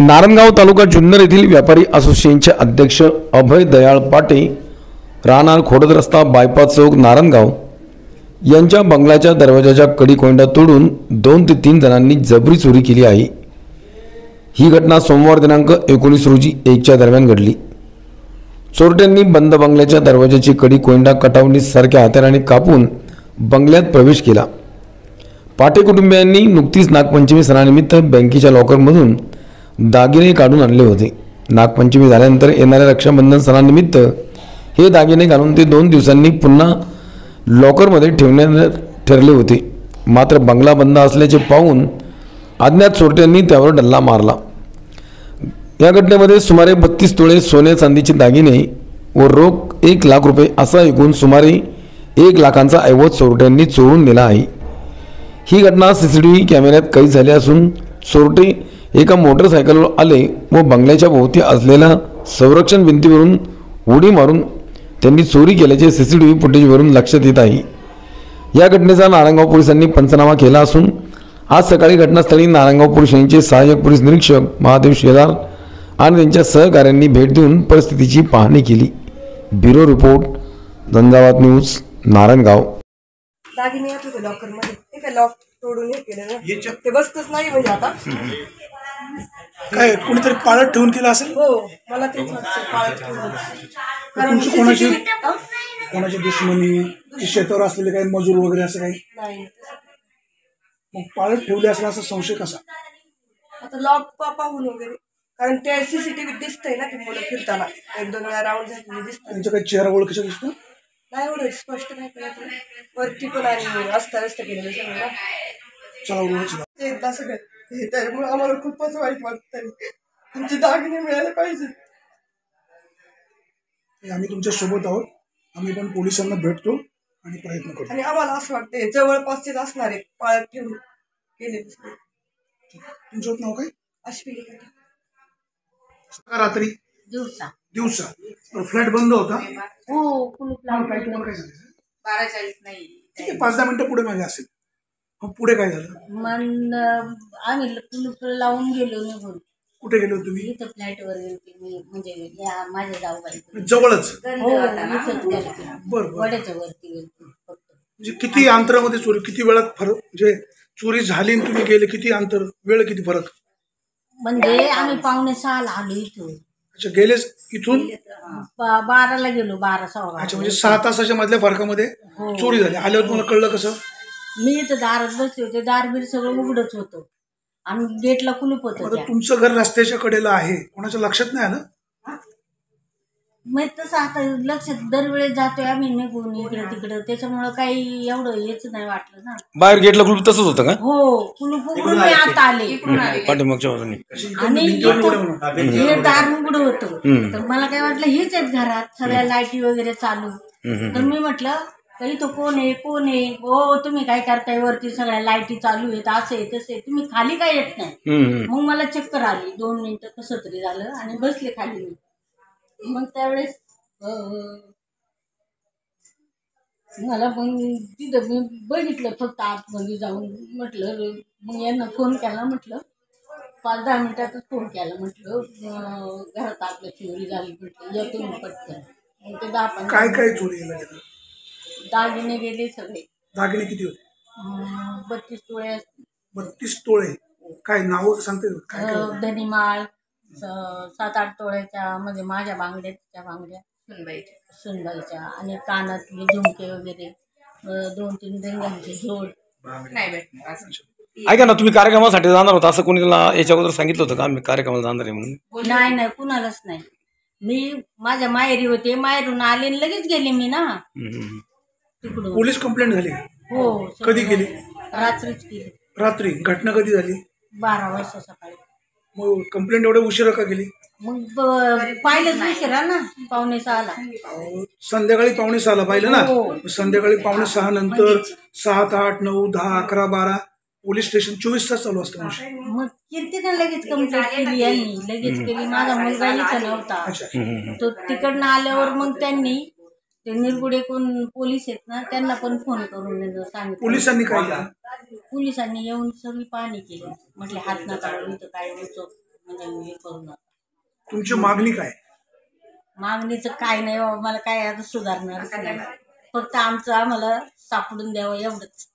नारायणगाव तालुका जुन्नर येथील व्यापारी असोसिएशनचे अध्यक्ष अभय दयाळ पाटे राहणार खोडद रस्ता बायपास चौक नारायणगाव यांच्या बंगल्याच्या दरवाजाच्या कडी कोंडा तोडून 2 ते 3 जणांनी जबरी चोरी केली आहे। ही घटना सोमवार दिनांक 19 रोजी 1च्या दरम्यान घडली। चोरट्यांनी बंद बंगल्याच्या दरवाजाची कडी कोंडा कटावणी सारख्या हत्याराने कापून बंगल्यात प्रवेश केला। पाटे कुटुंबियांनी नुकतीच नागपंचमी सणानिमित्त बँकेच्या लॉकरमधून दागिने काढून आणले होते। नागपंचमी झाल्यानंतर येणाऱ्या रक्षाबंधन सणानिमित्त हे दागिने घालून ते 2 दिवसांनी पुन्हा लॉकरमध्ये ठेवण्यात ठरले होते। मात्र बंगला बंद असल्याचे पाहून अज्ञात चोरट्यांनी त्यावर डल्ला मारला। या घटनेमध्ये सुमारे 32 तोळे सोने चांदीचे दागिने व रोख 1 लाख रुपये असा एकूण सुमारे 1 लाखांचा ऐवज चोरट्यांनी चोरून नेला आहे। ही घटना सीसीटीव्ही कॅमेऱ्यात कैद झाली असून चोरटे एका मोटरसायकलवर आले व बंगल्याच्या भोवती असलेल्या संरक्षण भिंतीवरून उडी मारून त्यांनी चोरी केल्याचे सीसीटीव्ही फुटेजवरून लक्षात येत आहे। या घटनेचा नारायणगाव पोलिसांनी पंचनामा केला असून आज सकाळी घटनास्थळी नारायणगाव पोलीस स्टेशनचे सहाय्यक पोलीस निरीक्षक महादेव शेलार आणि त्यांच्या सहकाऱ्यांनी भेट देऊन परिस्थितीची पाहणी केली। Bureau report Jhanjhavat news Narayangaon. दागिने आपल्या लॉकरमध्ये ते काय लॉक तोडून हे केलं ना ते बसतच नाही म्हणजे आता काय कोणीतरी पाळत ठेवून केलं असेल। हो मला तेच वाटतं पाळत ठेवून कारण कोणाची दुश्मनी शेतावर असलेले काही मजूर वगैरे असं काही नाही मग पाळत ठेवले असेल असा संशय कसा आता लॉक पाहून वगैरे कारण ते सीसीटीव्ही दिसतंय ना ते मुलं फिरताना 1-2 वेळा राऊंड झालेली दिसतात। त्यांचा काही चेहरा ओळखीचा दिसतो नाही एवढं स्पष्ट नाही कळत वरती पण आणि रस्ता केलेलं सगळं चला ते एकदा सगळं हे त्यामुळे आम्हाला खूपच वाईट वाटतंय। तुमचे दागिने मिळाले पाहिजे। आम्ही तुमच्या सोबत आहोत। आम्ही पण पोलिसांना भेटतो आणि प्रयत्न करतो आणि आम्हाला असं वाटतंय जवळपासचेच असणार आहे पाळत ठेवून केलेले। तुमचं नाव काय? अश्विनी। रात्री दिवसा फ्लॅट बंद होता। हो कुलूप लावून काय तुम्हाला काय सांगितलं? 12:40 नाही ठीक आहे 5-10 मिनिटं पुढे मागे असेल। मग पुढे काय झालं? मग आम्ही कुलूप लावून गेलो निघून। कुठे गेलो तुम्ही? इथं फ्लॅटवर गेलते मी म्हणजे या माझ्या जाऊबाई जवळच बरं वड्याच्या वरती गेलते फक्त। म्हणजे किती अंतरामध्ये चोरी किती वेळात फरक म्हणजे चोरी झाली आणि तुम्ही गेले किती अंतर वेळ किती फरक? म्हणजे आम्ही 5:45 आलो इथून। अच्छा गेलेच इथून 12ला गेलो 12:15। अच्छा म्हणजे 6 तासाच्या मधल्या फरकामध्ये चोरी झाली। आल्यावर तुम्हाला कळलं कसं? मी इथं दारात बसले होते दारबीर सगळं उघडच होतं आणि गेटला कुलूप होतं। तुमचं घर रस्त्याच्या कडेला आहे कोणाच्या लक्षात नाही आलं? मग तसं आता लक्षात दरवेळेस जातोय आम्ही निघून इकडे तिकडे त्याच्यामुळं काही एवढं हेच नाही वाटलं ना। बाहेर गेटला कुलूप तसंच होतं का? हो कुलूप उघडून मी आता आले पाठीमागच्या बाजूने आणि हे दार उघड होतं तर मला काय वाटलं हेच आहेत घरात सगळ्या लाईटी वगैरे चालू तर मी म्हटलं काही तो कोण आहे हो तुम्ही काय करताय वरती सगळ्या लाईटी चालू आहेत असं आहे तसं आहे तुम्ही खाली काय येत नाही। मग मला चक्कर आली 2 मिनिटं कसं तरी झालं आणि बसले खाली मी। मग त्यावेळेस मला मग तिथं मी बघितलं फक्त आतमध्ये जाऊन म्हटलं मग यांना फोन केला म्हटलं 5-10 मिनिटातच फोन केला म्हटलं घरात आपल्या चोरी झाली म्हटलं या तुम्ही पटकन। मग ते 10-15 काय चोरी गेलं? दागिने गेले सगळे। दागिने किती होते? 32 तोळे। 32 तोळे काय नाव सांगते काय? धनीमाळ 7-8 तोळ्याच्या म्हणजे माझ्या बांगड्याच्या बांगड्या सुनबाईच्या आणि कानातले झुमके वगैरे 2-3 रिंगांची जोड नाही भेटणार। ऐका ना तुम्ही कार्यक्रमासाठी जाणार होता असं कोणी याच्या अगोदर सांगितलं होतं का आम्ही कार्यक्रमाला जाणार आहे म्हणून? नाही कुणालाच नाही। मी माझ्या माहेरी होते माहेरून आले लगेच गेले मी ना तिकडून। पोलीस कंप्लेंट झाली? हो कधी केली? रात्रीच केली। रात्री? घटना कधी झाली? 12 वाजता सकाळी। मग कंप्लेंट एवढ्या उशिरा का केली? मग पाहिलंच उशिरा ना 5:45ला। संध्याकाळी 5:45ला पाहिलं ना? संध्याकाळी 5:45 नंतर 7, 8, 9, 10, 11, 12 पोलीस स्टेशन 24 तास चालू असतं। मग कीर्तीनं लगेच कंप्लेंट केली यांनी लगेच केली। माझा मुलगा इथं नव्हता तो तिकडनं आल्यावर मग त्यांनी ते निरगुडे कोण पोलीस आहेत ना त्यांना पण फोन करून सांगितलं। पोलिसांनी काय केलं? पोलिसांनी येऊन सगळी पाहणी केली म्हटले हात नका इथं काय होतं म्हणजे हे करू नका. तुमची मागणी काय? मागणीचं काय नाही बाबा, मला काय आता सुधारणार नाही. फक्त आमचं आम्हाला सापडून द्यावं एवढंच.